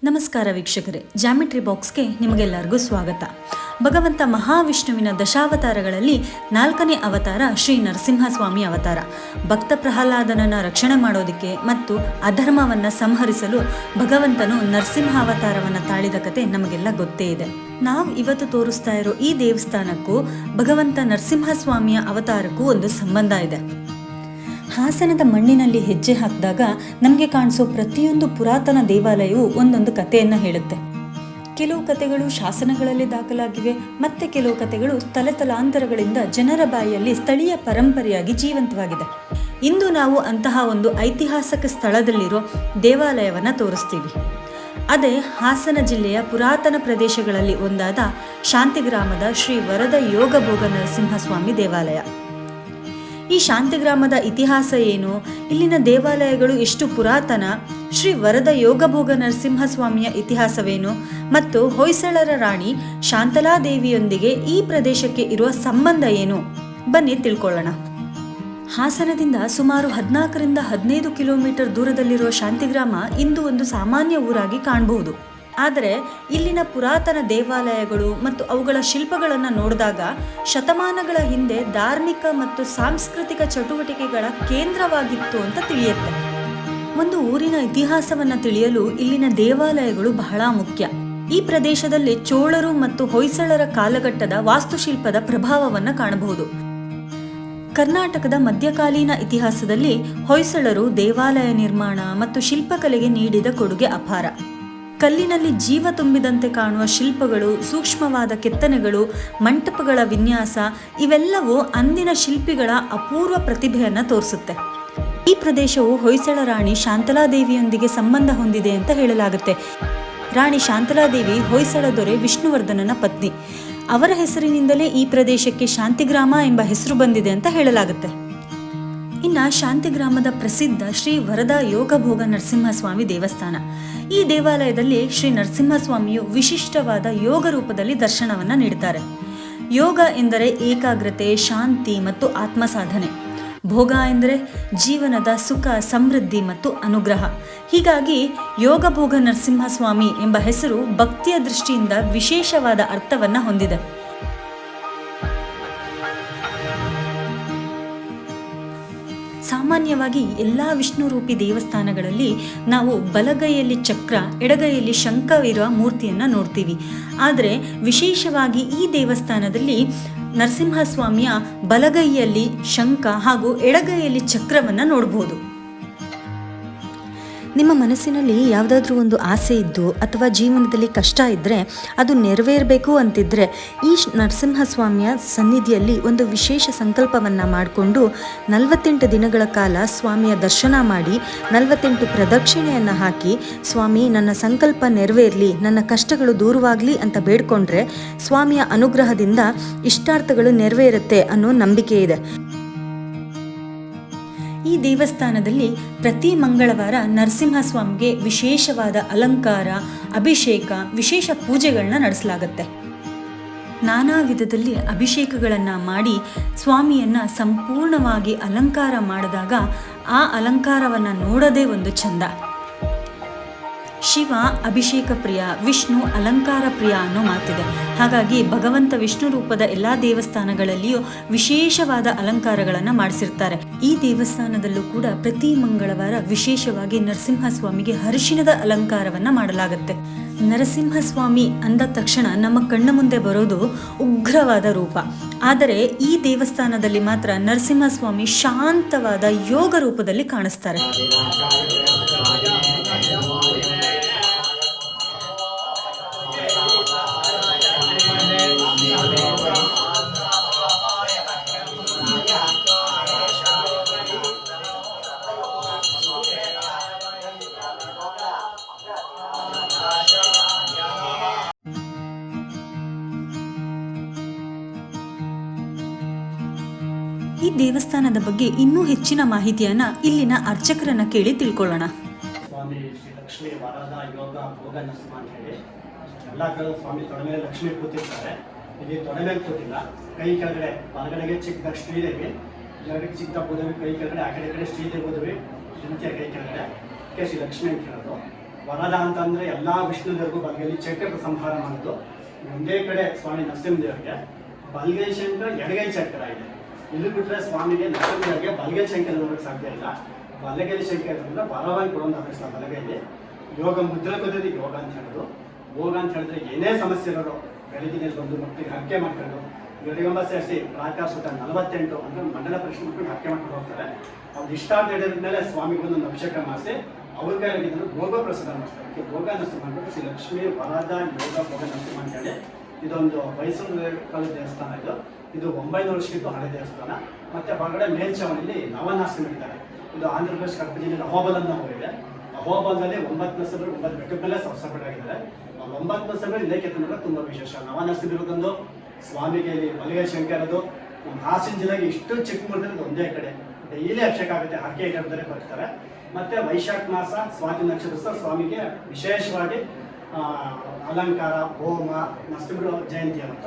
ನಮಸ್ಕಾರ ವೀಕ್ಷಕರೇ, ಜಾಮಿಟ್ರಿ ಬಾಕ್ಸ್ಗೆ ನಿಮಗೆಲ್ಲರಿಗೂ ಸ್ವಾಗತ. ಭಗವಂತ ಮಹಾವಿಷ್ಣುವಿನ ದಶಾವತಾರಗಳಲ್ಲಿ 4ನೇ ಅವತಾರ ಶ್ರೀ ನರಸಿಂಹಸ್ವಾಮಿ ಅವತಾರ. ಭಕ್ತ ಪ್ರಹ್ಲಾದನನ್ನು ರಕ್ಷಣೆ ಮಾಡೋದಕ್ಕೆ ಮತ್ತು ಅಧರ್ಮವನ್ನು ಸಂಹರಿಸಲು ಭಗವಂತನು ನರಸಿಂಹ ಅವತಾರವನ್ನು ತಾಳಿದ ಕತೆ ನಮಗೆಲ್ಲ ಗೊತ್ತೇ ಇದೆ. ನಾವು ಇವತ್ತು ತೋರಿಸ್ತಾ ಇರೋ ಈ ದೇವಸ್ಥಾನಕ್ಕೂ ಭಗವಂತ ನರಸಿಂಹಸ್ವಾಮಿಯ ಅವತಾರಕ್ಕೂ ಒಂದು ಸಂಬಂಧ ಇದೆ. ಹಾಸನದ ಮಣ್ಣಿನಲ್ಲಿ ಹೆಜ್ಜೆ ಹಾಕಿದಾಗ ನಮಗೆ ಕಾಣಿಸೋ ಪ್ರತಿಯೊಂದು ಪುರಾತನ ದೇವಾಲಯವು ಒಂದೊಂದು ಕಥೆಯನ್ನು ಹೇಳುತ್ತೆ. ಕೆಲವು ಕಥೆಗಳು ಶಾಸನಗಳಲ್ಲಿ ದಾಖಲಾಗಿವೆ, ಮತ್ತೆ ಕೆಲವು ಕಥೆಗಳು ತಲೆತಲಾಂತರಗಳಿಂದ ಜನರ ಬಾಯಿಯಲ್ಲಿ ಸ್ಥಳೀಯ ಪರಂಪರೆಯಾಗಿ ಜೀವಂತವಾಗಿದೆ. ಇಂದು ನಾವು ಅಂತಹ ಒಂದು ಐತಿಹಾಸಿಕ ಸ್ಥಳದಲ್ಲಿರೋ ದೇವಾಲಯವನ್ನು ತೋರಿಸ್ತೀವಿ. ಅದೇ ಹಾಸನ ಜಿಲ್ಲೆಯ ಪುರಾತನ ಪ್ರದೇಶಗಳಲ್ಲಿ ಒಂದಾದ ಶಾಂತಿಗ್ರಾಮದ ಶ್ರೀ ವರದ ಯೋಗಭೋಗ ನರಸಿಂಹಸ್ವಾಮಿ ದೇವಾಲಯ. ಈ ಶಾಂತಿಗ್ರಾಮದ ಇತಿಹಾಸ ಏನು, ಇಲ್ಲಿನ ದೇವಾಲಯಗಳು ಎಷ್ಟು ಪುರಾತನ, ಶ್ರೀ ವರದ ಯೋಗಭೋಗ ನರಸಿಂಹಸ್ವಾಮಿಯ ಇತಿಹಾಸವೇನು ಮತ್ತು ಹೊಯ್ಸಳರ ರಾಣಿ ಶಾಂತಲಾದೇವಿಯೊಂದಿಗೆ ಈ ಪ್ರದೇಶಕ್ಕೆ ಇರುವ ಸಂಬಂಧ ಏನು, ಬನ್ನಿ ತಿಳ್ಕೊಳ್ಳೋಣ. ಹಾಸನದಿಂದ ಸುಮಾರು 14ರಿಂದ 15 ಕಿಲೋಮೀಟರ್ ದೂರದಲ್ಲಿರುವ ಶಾಂತಿಗ್ರಾಮ ಇಂದು ಒಂದು ಸಾಮಾನ್ಯ ಊರಾಗಿ ಕಾಣಬಹುದು. ಆದರೆ ಇಲ್ಲಿನ ಪುರಾತನ ದೇವಾಲಯಗಳು ಮತ್ತು ಅವುಗಳ ಶಿಲ್ಪಗಳನ್ನು ನೋಡಿದಾಗ ಶತಮಾನಗಳ ಹಿಂದೆ ಧಾರ್ಮಿಕ ಮತ್ತು ಸಾಂಸ್ಕೃತಿಕ ಚಟುವಟಿಕೆಗಳ ಕೇಂದ್ರವಾಗಿತ್ತು ಅಂತ ತಿಳಿಯುತ್ತೆ. ಒಂದು ಊರಿನ ಇತಿಹಾಸವನ್ನು ತಿಳಿಯಲು ಇಲ್ಲಿನ ದೇವಾಲಯಗಳು ಬಹಳ ಮುಖ್ಯ. ಈ ಪ್ರದೇಶದಲ್ಲಿ ಚೋಳರು ಮತ್ತು ಹೊಯ್ಸಳರ ಕಾಲಘಟ್ಟದ ವಾಸ್ತುಶಿಲ್ಪದ ಪ್ರಭಾವವನ್ನು ಕಾಣಬಹುದು. ಕರ್ನಾಟಕದ ಮಧ್ಯಕಾಲೀನ ಇತಿಹಾಸದಲ್ಲಿ ಹೊಯ್ಸಳರು ದೇವಾಲಯ ನಿರ್ಮಾಣ ಮತ್ತು ಶಿಲ್ಪಕಲೆಗೆ ನೀಡಿದ ಕೊಡುಗೆ ಅಪಾರ. ಕಲ್ಲಿನಲ್ಲಿ ಜೀವ ತುಂಬಿದಂತೆ ಕಾಣುವ ಶಿಲ್ಪಗಳು, ಸೂಕ್ಷ್ಮವಾದ ಕೆತ್ತನೆಗಳು, ಮಂಟಪಗಳ ವಿನ್ಯಾಸ ಇವೆಲ್ಲವೂ ಅಂದಿನ ಶಿಲ್ಪಿಗಳ ಅಪೂರ್ವ ಪ್ರತಿಭೆಯನ್ನು ತೋರಿಸುತ್ತೆ. ಈ ಪ್ರದೇಶವು ಹೊಯ್ಸಳ ರಾಣಿ ಶಾಂತಲಾದೇವಿಯೊಂದಿಗೆ ಸಂಬಂಧ ಹೊಂದಿದೆ ಅಂತ ಹೇಳಲಾಗುತ್ತೆ. ರಾಣಿ ಶಾಂತಲಾದೇವಿ ಹೊಯ್ಸಳ ದೊರೆ ವಿಷ್ಣುವರ್ಧನನ ಪತ್ನಿ. ಅವರ ಹೆಸರಿನಿಂದಲೇ ಈ ಪ್ರದೇಶಕ್ಕೆ ಶಾಂತಿಗ್ರಾಮ ಎಂಬ ಹೆಸರು ಬಂದಿದೆ ಅಂತ ಹೇಳಲಾಗುತ್ತೆ. ಇನ್ನು ಶಾಂತಿಗ್ರಾಮದ ಪ್ರಸಿದ್ಧ ಶ್ರೀ ವರದ ಯೋಗಭೋಗ ನರಸಿಂಹಸ್ವಾಮಿ ದೇವಸ್ಥಾನ. ಈ ದೇವಾಲಯದಲ್ಲಿ ಶ್ರೀ ನರಸಿಂಹಸ್ವಾಮಿಯು ವಿಶಿಷ್ಟವಾದ ಯೋಗ ರೂಪದಲ್ಲಿ ದರ್ಶನವನ್ನು ನೀಡುತ್ತಾರೆ. ಯೋಗ ಎಂದರೆ ಏಕಾಗ್ರತೆ, ಶಾಂತಿ ಮತ್ತು ಆತ್ಮ ಸಾಧನೆ. ಭೋಗ ಎಂದರೆ ಜೀವನದ ಸುಖ, ಸಮೃದ್ಧಿ ಮತ್ತು ಅನುಗ್ರಹ. ಹೀಗಾಗಿ ಯೋಗಭೋಗ ನರಸಿಂಹಸ್ವಾಮಿ ಎಂಬ ಹೆಸರು ಭಕ್ತಿಯ ದೃಷ್ಟಿಯಿಂದ ವಿಶೇಷವಾದ ಅರ್ಥವನ್ನು ಹೊಂದಿದೆ. ಸಾಮಾನ್ಯವಾಗಿ ಎಲ್ಲ ವಿಷ್ಣು ರೂಪಿ ದೇವಸ್ಥಾನಗಳಲ್ಲಿ ನಾವು ಬಲಗೈಯಲ್ಲಿ ಚಕ್ರ, ಎಡಗೈಯಲ್ಲಿ ಶಂಖವಿರುವ ಮೂರ್ತಿಯನ್ನು ನೋಡ್ತೀವಿ. ಆದರೆ ವಿಶೇಷವಾಗಿ ಈ ದೇವಸ್ಥಾನದಲ್ಲಿ ನರಸಿಂಹಸ್ವಾಮಿಯ ಬಲಗೈಯಲ್ಲಿ ಶಂಖ ಹಾಗೂ ಎಡಗೈಯಲ್ಲಿ ಚಕ್ರವನ್ನು ನೋಡಬಹುದು. ನಿಮ್ಮ ಮನಸ್ಸಿನಲ್ಲಿ ಯಾವುದಾದ್ರೂ ಒಂದು ಆಸೆ ಇದ್ದು ಅಥವಾ ಜೀವನದಲ್ಲಿ ಕಷ್ಟ ಇದ್ದರೆ ಅದು ನೆರವೇರಬೇಕು ಅಂತಿದ್ದರೆ ಈ ನರಸಿಂಹಸ್ವಾಮಿಯ ಸನ್ನಿಧಿಯಲ್ಲಿ ಒಂದು ವಿಶೇಷ ಸಂಕಲ್ಪವನ್ನು ಮಾಡಿಕೊಂಡು 48 ದಿನಗಳ ಕಾಲ ಸ್ವಾಮಿಯ ದರ್ಶನ ಮಾಡಿ 48 ಪ್ರದಕ್ಷಿಣೆಯನ್ನು ಹಾಕಿ, ಸ್ವಾಮಿ ನನ್ನ ಸಂಕಲ್ಪ ನೆರವೇರಲಿ, ನನ್ನ ಕಷ್ಟಗಳು ದೂರವಾಗಲಿ ಅಂತ ಬೇಡ್ಕೊಂಡ್ರೆ ಸ್ವಾಮಿಯ ಅನುಗ್ರಹದಿಂದ ಇಷ್ಟಾರ್ಥಗಳು ನೆರವೇರುತ್ತೆ ಅನ್ನೋ ನಂಬಿಕೆ ಇದೆ. ಈ ದೇವಸ್ಥಾನದಲ್ಲಿ ಪ್ರತಿ ಮಂಗಳವಾರ ನರಸಿಂಹಸ್ವಾಮಿಗೆ ವಿಶೇಷವಾದ ಅಲಂಕಾರ, ಅಭಿಷೇಕ, ವಿಶೇಷ ಪೂಜೆಗಳನ್ನ ನಡೆಸಲಾಗುತ್ತೆ. ನಾನಾ ವಿಧದಲ್ಲಿ ಅಭಿಷೇಕಗಳನ್ನು ಮಾಡಿ ಸ್ವಾಮಿಯನ್ನು ಸಂಪೂರ್ಣವಾಗಿ ಅಲಂಕಾರ ಮಾಡಿದಾಗ ಆ ಅಲಂಕಾರವನ್ನು ನೋಡೋದೇ ಒಂದು ಚಂದ. ಶಿವ ಅಭಿಷೇಕ ಪ್ರಿಯ, ವಿಷ್ಣು ಅಲಂಕಾರ ಪ್ರಿಯ ಅನ್ನೋ ಮಾತಿದೆ. ಹಾಗಾಗಿ ಭಗವಂತ ವಿಷ್ಣು ರೂಪದ ಎಲ್ಲ ದೇವಸ್ಥಾನಗಳಲ್ಲಿಯೂ ವಿಶೇಷವಾದ ಅಲಂಕಾರಗಳನ್ನು ಮಾಡಿಸಿರ್ತಾರೆ. ಈ ದೇವಸ್ಥಾನದಲ್ಲೂ ಕೂಡ ಪ್ರತಿ ಮಂಗಳವಾರ ವಿಶೇಷವಾಗಿ ನರಸಿಂಹಸ್ವಾಮಿಗೆ ಅರಿಶಿಣದ ಅಲಂಕಾರವನ್ನು ಮಾಡಲಾಗುತ್ತೆ. ನರಸಿಂಹಸ್ವಾಮಿ ಅಂದ ತಕ್ಷಣ ನಮ್ಮ ಕಣ್ಣ ಮುಂದೆ ಬರೋದು ಉಗ್ರವಾದ ರೂಪ. ಆದರೆ ಈ ದೇವಸ್ಥಾನದಲ್ಲಿ ಮಾತ್ರ ನರಸಿಂಹಸ್ವಾಮಿ ಶಾಂತವಾದ ಯೋಗ ರೂಪದಲ್ಲಿ ಕಾಣಿಸ್ತಾರೆ. ಈ ದೇವಸ್ಥಾನದ ಬಗ್ಗೆ ಇನ್ನೂ ಹೆಚ್ಚಿನ ಮಾಹಿತಿಯನ್ನ ಇಲ್ಲಿನ ಅರ್ಚಕರನ್ನ ಕೇಳಿ ತಿಳ್ಕೊಳ್ಳೋಣ. ಸ್ವಾಮಿ ಶ್ರೀ ಲಕ್ಷ್ಮೀ ವರದ ಯೋಗ ಭೋಗ ನರಸಿಂಹ ಅಂತ ಹೇಳಿ ಎಲ್ಲ ಕಡೆ ಸ್ವಾಮಿ ತೊಡೆ ಮೇಲೆ ಲಕ್ಷ್ಮೀ ಕೂತಿರ್ತಾರೆ. ಇಲ್ಲಿ ತೊಡೆ ಮೇಲೆ ಕೂತಿಲ್ಲ, ಕೈ ಕೆಳಗಡೆ ಬಲಗಡೆಗೆ ಚಿಕ್ಕ ಶ್ರೀದೇವಿ, ಎಡಗಡೆ ಚಿಕ್ಕ ಭೂದೇವಿ, ಕೈ ಕೆಳಗಡೆ ಆ ಕಡೆ ಶ್ರೀದೇವಿ ಭೂದೇವಿ, ಕೈ ಕೆಳಗಡೆ ಶ್ರೀ ಲಕ್ಷ್ಮೀ ಅಂತ ಹೇಳೋದು. ವರದ ಅಂತಂದ್ರೆ ಎಲ್ಲಾ ವಿಷ್ಣುದೇವರಿಗೂ ಬಲಗೈಲಿ ಚಕ್ರ ಸಂಹಾರ ಮಾಡೋದು. ಒಂದೇ ಕಡೆ ಸ್ವಾಮಿ ನರಸಿಂಹದೇವರಿಗೆ ಬಲಗೈ ಶಂಕರ ಎಡಗೈ ಚಕ್ರ ಇದೆ. ಇಲ್ಲಿ ಬಿಟ್ರೆ ಸ್ವಾಮಿಗೆ ನರಸಿಂಹದೇವರಿಗೆ ಬಲಗೈ ಶಂಕರ ನೋಡಕ್ಕೆ ಸಾಧ್ಯ ಇಲ್ಲ. ಬಲಗೈ ಶಂಕರ ಅಂದ್ರೆ ವರವಾಗಿ ಕೊಡೋದು ಅಭ್ಯಾಸ ಬಲಗೈಲಿ. ಯೋಗ ಮುದ್ರೆ ಬದಲಿಗೆ ಯೋಗ ಅಂತ ಹೇಳೋದು. ಯೋಗ ಅಂತ ಹೇಳಿದ್ರೆ ಏನೇ ಸಮಸ್ಯೆ ಇರೋರು ಬೆಳಗಿನ ಬಂದು ಮಕ್ಕಳಿಗೆ ಹರಕೆ ಮಾಡ್ಕೊಂಡು ಗಡಿಗೊಂಬ ಸೇರಿಸಿ ಪ್ರಾಕಾರ ಸುತ್ತ 48 ಅಂದ್ರೆ ಮಂಡಲ ಪರೀಕ್ಷೆ ಮಾಡ್ಕೊಂಡು ಹರಕೆ ಮಾಡ್ಕೊಂಡು ಹೋಗ್ತಾರೆ. ಅವ್ರು ಇಷ್ಟಾರ್ಥ ಮೇಲೆ ಸ್ವಾಮಿಗೆ ಒಂದು ಅಭಿಷೇಕ ಮಾಡಿಸಿ ಅವ್ರ ಕೈಯಲ್ಲಿ ಭೋಗ ಪ್ರಸಾದ ಮಾಡಿಸ್ತಾರೆ. ಭೋಗ ನರಸಿಂಹ ಮಾಡ್ಬಿಟ್ಟು ಶ್ರೀ ಲಕ್ಷ್ಮೀ ವರದ ಯೋಗ ಭೋಗ ನರಸಿಂಹ ಅಂತ ಹೇಳಿ ಇದೊಂದು ಮೈಸೂರು ಕಾಲದ ದೇವಸ್ಥಾನ. ಇದು 900 ವರ್ಷಕ್ಕಿಂತ ಹಳೆ ದೇವಸ್ಥಾನ. ಮತ್ತೆ ಹೊರಗಡೆ ಮೇಲ್ಚಾವಣಿಯಲ್ಲಿ ನವನರಸಿಂಹ ಇದ್ದಾರೆ. ಇದು ಆಂಧ್ರ ಪ್ರದೇಶ ಕಡಪ ಜಿಲ್ಲೆಯಲ್ಲಿ ಅಹೋಬಲ್ ಅಂತ ಹೋಗಿದೆ. ಅಹೋಬಲ್ನಲ್ಲಿ 9 ನರಸಿಂಹರು 9 ಬೆಟ್ಟದ ಮೇಲೆ ಸಪರೇಟಾಗಿದ್ದಾರೆ. ಆ 9 ನರಸಿಂಹರು ಇಲ್ಲೇ ಕೆತ್ತನೆ ತುಂಬಾ ವಿಶೇಷ. ನವನರಸಿಂಹ ಇರೋದೊಂದು ಸ್ವಾಮಿಗೆ ಇಲ್ಲಿ ಬಲಗೈ ಶಂಕರ ಇರೋದು. ನಮ್ಮ ಹಾಸನ ಜಿಲ್ಲೆಗೆ ಇಷ್ಟು ಚಿಕ್ಕ ಮೂರ್ತಿ ಒಂದೇ ಕಡೆ ಡೈಲಿ ಅಭಿಷೇಕ ಆಗುತ್ತೆ. ಹರಕೆ ಇಟ್ಟರೆ ಬರ್ತಾರೆ. ಮತ್ತೆ ವೈಶಾಖ ಮಾಸ ಸ್ವಾತಿ ನಕ್ಷತ್ರ ಸ್ವಾಮಿಗೆ ವಿಶೇಷವಾಗಿ ಅಲಂಕಾರ ಹೋಮ ನರಸಿಂಹರ ಜಯಂತಿ ಅಂತ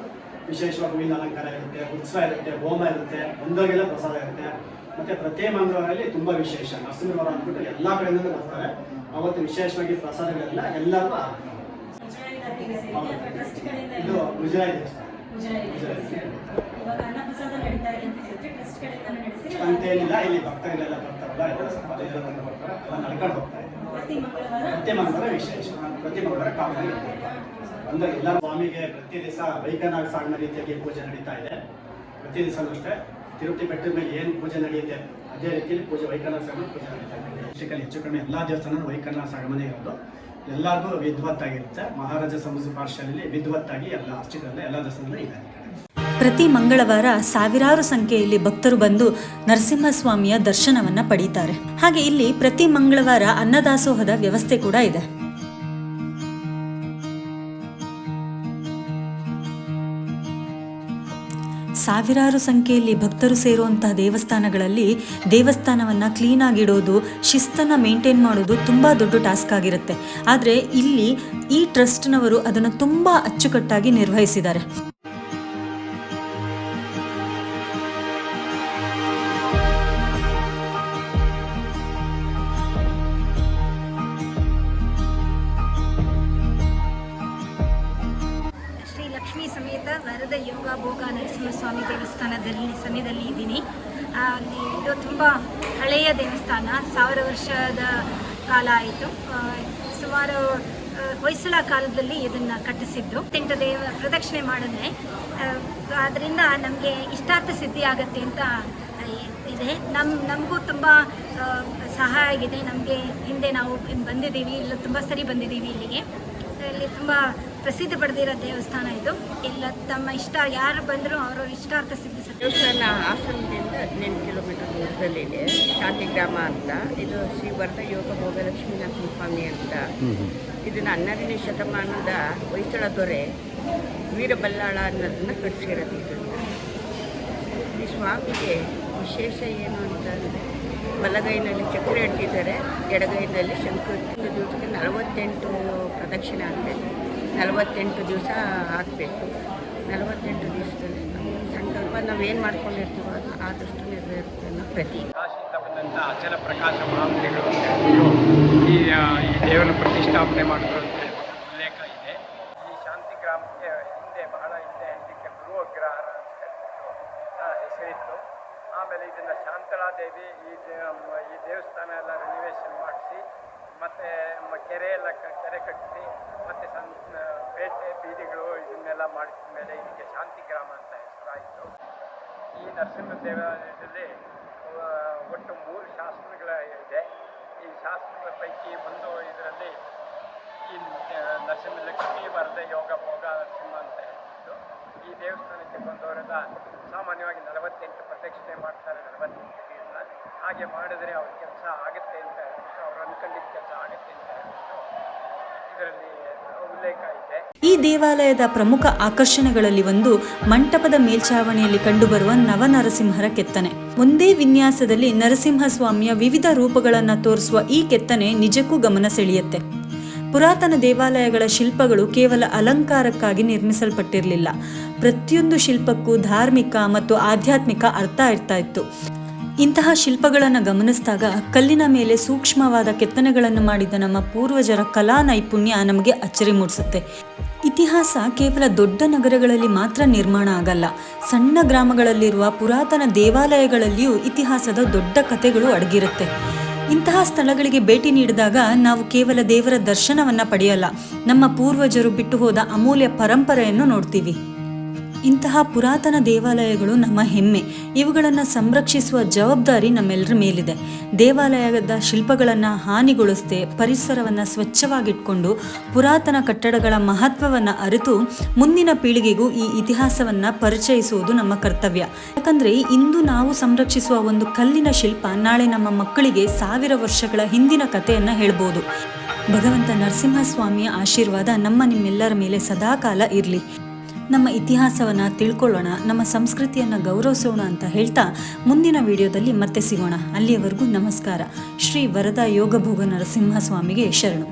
ವಿಶೇಷವಾಗಿ ಹೂವಿನ ಅಲಂಕಾರ ಇರುತ್ತೆ, ಉತ್ಸವ ಇರುತ್ತೆ, ಹೋಮ ಇರುತ್ತೆ, ಒಂದೋಗೆಲ್ಲ ಪ್ರಸಾದ ಇರುತ್ತೆ. ಮತ್ತೆ ಪ್ರತಿ ಮಂಗಳವಾರಲ್ಲಿ ತುಂಬಾ ವಿಶೇಷ ನರಸಿಂಹವಾರ ಅಂದ್ಬಿಟ್ಟು ಎಲ್ಲಾ ಕಡೆಯಿಂದ ಬರ್ತಾರೆ. ಅವತ್ತು ವಿಶೇಷವಾಗಿ ಪ್ರಸಾದಗಳೆಲ್ಲ ಎಲ್ಲರೂ ಇದು ಗುಜರಾತ್ ದೇವಸ್ಥಾನ ಅಂತೇನಿಲ್ಲ. ಇಲ್ಲಿ ಭಕ್ತರಿಗೆಲ್ಲ ಬರ್ತಾರಲ್ಲ ಎಲ್ಲ ಸ್ವಲ್ಪ ಬರ್ತಾರೆ, ಎಲ್ಲ ನಡ್ಕೊಂಡು ಹೋಗ್ತಾರೆ. ಪ್ರತಿ ಮಂಗಳವಾರ ವಿಶೇಷ, ಪ್ರತಿ ಮಂಗಳವಾರ ಕಾಮನ್ ಅಂದ್ರೆ ಎಲ್ಲ ಸ್ವಾಮಿಗೆ ಪ್ರತಿ ದಿವಸ ವೈಕನಾಗ ಸಾಗಿನ ರೀತಿಯಾಗಿ ಪೂಜೆ ನಡೀತಾ ಇದೆ. ಪ್ರತಿ ದಿವಸ ಅಷ್ಟೇ ತಿರುಪತಿ ಬೆಟ್ಟದ ಮೇಲೆ ಏನು ಪೂಜೆ ನಡೆಯುತ್ತೆ ಅದೇ ರೀತಿಯಲ್ಲಿ ಪೂಜೆ ವೈಕನಾಗ ಸಾಗಮ ಪೂಜೆ ನಡೀತಾ ಇದೆ. ಹೆಚ್ಚು ಕಡಿಮೆ ಎಲ್ಲ ದೇವಸ್ಥಾನ ವೈಕನಾಗ ಸಾಗಮನೆ ಇರೋದು. ಎಲ್ಲರಿಗೂ ವಿದ್ವತ್ತಾಗಿರುತ್ತೆ. ಮಹಾರಾಜ ಸಮುದ್ರ ಪಾಠಶಾಲೆಯಲ್ಲಿ ವಿದ್ವತ್ತಾಗಿ ಎಲ್ಲ ಅರ್ಚಕರಲ್ಲ ಎಲ್ಲ ದೇವಸ್ಥಾನದಲ್ಲೂ ಇದೆ. ಪ್ರತಿ ಮಂಗಳವಾರ ಸಾವಿರಾರು ಸಂಖ್ಯೆಯಲ್ಲಿ ಭಕ್ತರು ಬಂದು ನರಸಿಂಹಸ್ವಾಮಿಯ ದರ್ಶನವನ್ನ ಪಡೀತಾರೆ. ಹಾಗೆ ಇಲ್ಲಿ ಪ್ರತಿ ಮಂಗಳವಾರ ಅನ್ನದಾಸೋಹದ ವ್ಯವಸ್ಥೆ ಕೂಡ ಇದೆ. ಸಾವಿರಾರು ಸಂಖ್ಯೆಯಲ್ಲಿ ಭಕ್ತರು ಸೇರುವಂತಹ ದೇವಸ್ಥಾನಗಳಲ್ಲಿ ದೇವಸ್ಥಾನವನ್ನು ಕ್ಲೀನಾಗಿಡೋದು, ಶಿಸ್ತನ್ನು ಮೇಂಟೈನ್ ಮಾಡೋದು ತುಂಬ ದೊಡ್ಡ ಟಾಸ್ಕ್ ಆಗಿರುತ್ತೆ. ಆದರೆ ಇಲ್ಲಿ ಈ ಟ್ರಸ್ಟ್ನವರು ಅದನ್ನು ತುಂಬ ಅಚ್ಚುಕಟ್ಟಾಗಿ ನಿರ್ವಹಿಸಿದ್ದಾರೆ. ಲಕ್ಷ್ಮೀ ಸಮೇತ ವರದ ಯೋಗ ಭೋಗ ನರಸಿಂಹಸ್ವಾಮಿ ದೇವಸ್ಥಾನದಲ್ಲಿ ಸಮಯದಲ್ಲಿ ಇದ್ದೀನಿ. ಇದು ತುಂಬ ಹಳೆಯ ದೇವಸ್ಥಾನ, 1000 ವರ್ಷದ ಕಾಲ ಆಯಿತು. ಸುಮಾರು ಹೊಯ್ಸಳ ಕಾಲದಲ್ಲಿ ಇದನ್ನು ಕಟ್ಟಿಸಿದ್ದು. 8 ಪ್ರದಕ್ಷಿಣೆ ಮಾಡಿದ್ರೆ ಅದರಿಂದ ನಮಗೆ ಇಷ್ಟಾರ್ಥ ಸಿದ್ಧಿ ಆಗುತ್ತೆ ಅಂತ ಇದೆ. ನಮಗೂ ತುಂಬ ಸಹಾಯ ಆಗಿದೆ. ನಮಗೆ ಹಿಂದೆ ನಾವು ಬಂದಿದ್ದೀವಿ, ಇಲ್ಲ ತುಂಬ ಸರಿ ಬಂದಿದ್ದೀವಿ ಇಲ್ಲಿಗೆ. ಇಲ್ಲಿ ತುಂಬ ಪ್ರಸಿದ್ಧಿ ಪಡೆದಿರೋ ದೇವಸ್ಥಾನ ಇದು. ಇಲ್ಲ ತಮ್ಮ ಇಷ್ಟ ಯಾರು ಬಂದರೂ ಅವರ ಇಷ್ಟಾರ್ಥ ಸಿದ್ಧಿಸುತ್ತೆ. ದೇವಸ್ಥಾನ ಹಾಸನದಿಂದ 18 ಕಿಲೋಮೀಟರ್ ದೂರದಲ್ಲಿದೆ. ಶಾಂತಿಗ್ರಾಮ ಅಂತ. ಇದು ಶ್ರೀ ವರದ ಯೋಗ ಭೋಗ ಲಕ್ಷ್ಮೀನರಸಿಂಹಸ್ವಾಮಿ ಅಂತ. ಇದನ್ನು 12ನೇ ಶತಮಾನದ ಹೊಯ್ಸಳ ದೊರೆ ವೀರಬಲ್ಲಾಳ ಅನ್ನೋದನ್ನು ಕಟ್ಟಿಸಿರೋದು. ಈ ಸ್ವಾಮಿಗೆ ವಿಶೇಷ ಏನು ಅಂತಂದರೆ ಬಲಗೈನಲ್ಲಿ ಚಕ್ರ ಇಟ್ಟಿದ್ದಾರೆ, ಎಡಗೈನಲ್ಲಿ ಶಂಕು. ಒಂದು ದಿವಸಕ್ಕೆ 48 ಪ್ರದಕ್ಷಿಣೆ ಆಗಬೇಕು. 48 ದಿವಸ ಹಾಕಬೇಕು. 48 ದಿವಸದಲ್ಲಿ ನಮ್ಮ ಸಂಕಲ್ಪ ನಾವೇನು ಮಾಡ್ಕೊಂಡಿರ್ತೀವೋ ಅದು ಆದಷ್ಟು ನೆರವೇರುತ್ತೆ ಅನ್ನೋ ಪ್ರತೀಕ. ಕಾಶಿಯಿಂದ ಬಂದಂಥ ಅಚಲ ಪ್ರಕಾಶ ಮಹಾಮಂತ್ರಿಗಳು ಈ ದೇವರ ಪ್ರತಿಷ್ಠಾಪನೆ ಮಾಡಿದ್ರು ಅಂತ ಉಲ್ಲೇಖ ಇದೆ. ಈ ಶಾಂತಿ ಗ್ರಾಮಕ್ಕೆ ಬಹಳ ಹಿಂದೆ ಇದಕ್ಕೆ ಗೃಹಗ್ರಹ ಅಂತ ಹೇಳ್ಬಿಟ್ಟು ಹೆಸರಿತ್ತು. ಆಮೇಲೆ ಇದನ್ನು ಶಾಂತಳಾದೇವಿ ಈ ದೇವಸ್ಥಾನ ಎಲ್ಲ ರಿನಿವೇಷನ್ ಮಾಡಿಸಿ ಮತ್ತು ಕೆರೆ ಕಟ್ಟಿಸಿ ಮತ್ತು ಪೇಟೆ ಬೀದಿಗಳು ಇದನ್ನೆಲ್ಲ ಮಾಡಿಸಿದ ಮೇಲೆ ಇದಕ್ಕೆ ಶಾಂತಿ ಗ್ರಾಮ ಅಂತ ಹೆಸರಾಯಿತು. ಈ ನರಸಿಂಹ ದೇವಾಲಯದಲ್ಲಿ ಒಟ್ಟು 3 ಶಾಸನಗಳಿದೆ. ಈ ಶಾಸನಗಳ ಪೈಕಿ ಒಂದು ಇದರಲ್ಲಿ ಈ ನರಸಿಂಹ ಲಕ್ಷ್ಮೀ ವರದ ಯೋಗ ಭೋಗ ನರಸಿಂಹ ಅಂತ ಹೇಳ್ಬಿಟ್ಟು ಈ ದೇವಸ್ಥಾನಕ್ಕೆ ಬಂದವರೆಲ್ಲ ಸಾಮಾನ್ಯವಾಗಿ 48 ಪ್ರದಕ್ಷಿಣೆ ಮಾಡ್ತಾರೆ. 48 ದಿವಸ ಹಾಗೆ ಮಾಡಿದ್ರೆ ಅವ್ರ ಕೆಲಸ ಆಗುತ್ತೆ ಅಂತ ಹೇಳ್ಬಿಟ್ಟು, ಅವ್ರು ಅಂದ್ಕೊಂಡಿದ್ದ ಕೆಲಸ ಆಗುತ್ತೆ ಅಂತ ಹೇಳ್ಬಿಟ್ಟು ಇದರಲ್ಲಿ ಉಲ್ಲೇಖ ಇದೆ. ಈ ದೇವಾಲಯದ ಪ್ರಮುಖ ಆಕರ್ಷಣೆಗಳಲ್ಲಿ ಒಂದು ಮಂಟಪದ ಮೇಲ್ಛಾವಣಿಯಲ್ಲಿ ಕಂಡುಬರುವ ನವನರಸಿಂಹರ ಕೆತ್ತನೆ. ಒಂದೇ ವಿನ್ಯಾಸದಲ್ಲಿ ನರಸಿಂಹಸ್ವಾಮಿಯ ವಿವಿಧ ರೂಪಗಳನ್ನು ತೋರಿಸುವ ಈ ಕೆತ್ತನೆ ನಿಜಕ್ಕೂ ಗಮನ ಸೆಳೆಯುತ್ತೆ. ಪುರಾತನ ದೇವಾಲಯಗಳ ಶಿಲ್ಪಗಳು ಕೇವಲ ಅಲಂಕಾರಕ್ಕಾಗಿ ನಿರ್ಮಿಸಲ್ಪಟ್ಟಿರಲಿಲ್ಲ. ಪ್ರತಿಯೊಂದು ಶಿಲ್ಪಕ್ಕೂ ಧಾರ್ಮಿಕ ಮತ್ತು ಆಧ್ಯಾತ್ಮಿಕ ಅರ್ಥ ಇರ್ತಾ ಇತ್ತು. ಇಂತಹ ಶಿಲ್ಪಗಳನ್ನು ಗಮನಿಸಿದಾಗ ಕಲ್ಲಿನ ಮೇಲೆ ಸೂಕ್ಷ್ಮವಾದ ಕೆತ್ತನೆಗಳನ್ನು ಮಾಡಿದ ನಮ್ಮ ಪೂರ್ವಜರ ಕಲಾ ನೈಪುಣ್ಯ ನಮಗೆ ಅಚ್ಚರಿ ಮೂಡಿಸುತ್ತೆ. ಇತಿಹಾಸ ಕೇವಲ ದೊಡ್ಡ ನಗರಗಳಲ್ಲಿ ಮಾತ್ರ ನಿರ್ಮಾಣ ಆಗಲ್ಲ. ಸಣ್ಣ ಗ್ರಾಮಗಳಲ್ಲಿರುವ ಪುರಾತನ ದೇವಾಲಯಗಳಲ್ಲಿಯೂ ಇತಿಹಾಸದ ದೊಡ್ಡ ಕಥೆಗಳು ಅಡಗಿರುತ್ತೆ. ಇಂತಹ ಸ್ಥಳಗಳಿಗೆ ಭೇಟಿ ನೀಡಿದಾಗ ನಾವು ಕೇವಲ ದೇವರ ದರ್ಶನವನ್ನು ಪಡೆಯಲ್ಲ, ನಮ್ಮ ಪೂರ್ವಜರು ಬಿಟ್ಟು ಹೋದ ಅಮೂಲ್ಯ ಪರಂಪರೆಯನ್ನು ನೋಡ್ತೀವಿ. ಇಂತಹ ಪುರಾತನ ದೇವಾಲಯಗಳು ನಮ್ಮ ಹೆಮ್ಮೆ. ಇವುಗಳನ್ನು ಸಂರಕ್ಷಿಸುವ ಜವಾಬ್ದಾರಿ ನಮ್ಮೆಲ್ಲರ ಮೇಲಿದೆ. ದೇವಾಲಯದ ಶಿಲ್ಪಗಳನ್ನು ಹಾನಿಗೊಳಿಸದೆ ಪರಿಸರವನ್ನು ಸ್ವಚ್ಛವಾಗಿಟ್ಕೊಂಡು ಪುರಾತನ ಕಟ್ಟಡಗಳ ಮಹತ್ವವನ್ನು ಅರಿತು ಮುಂದಿನ ಪೀಳಿಗೆಗೂ ಈ ಇತಿಹಾಸವನ್ನು ಪರಿಚಯಿಸುವುದು ನಮ್ಮ ಕರ್ತವ್ಯ. ಯಾಕಂದರೆ ಇಂದು ನಾವು ಸಂರಕ್ಷಿಸುವ ಒಂದು ಕಲ್ಲಿನ ಶಿಲ್ಪ ನಾಳೆ ನಮ್ಮ ಮಕ್ಕಳಿಗೆ 1000 ವರ್ಷಗಳ ಹಿಂದಿನ ಕಥೆಯನ್ನು ಹೇಳ್ಬೋದು. ಭಗವಂತ ನರಸಿಂಹಸ್ವಾಮಿಯ ಆಶೀರ್ವಾದ ನಿಮ್ಮೆಲ್ಲರ ಮೇಲೆ ಸದಾಕಾಲ ಇರಲಿ. ನಮ್ಮ ಇತಿಹಾಸವನ್ನು ತಿಳ್ಕೊಳ್ಳೋಣ, ನಮ್ಮ ಸಂಸ್ಕೃತಿಯನ್ನು ಗೌರವಿಸೋಣ ಅಂತ ಹೇಳ್ತಾ ಮುಂದಿನ ವಿಡಿಯೋದಲ್ಲಿ ಮತ್ತೆ ಸಿಗೋಣ. ಅಲ್ಲಿಯವರೆಗೂ ನಮಸ್ಕಾರ. ಶ್ರೀ ವರದಾ ಯೋಗ ಭೋಗ ನರಸಿಂಹಸ್ವಾಮಿಗೆ ಶರಣು.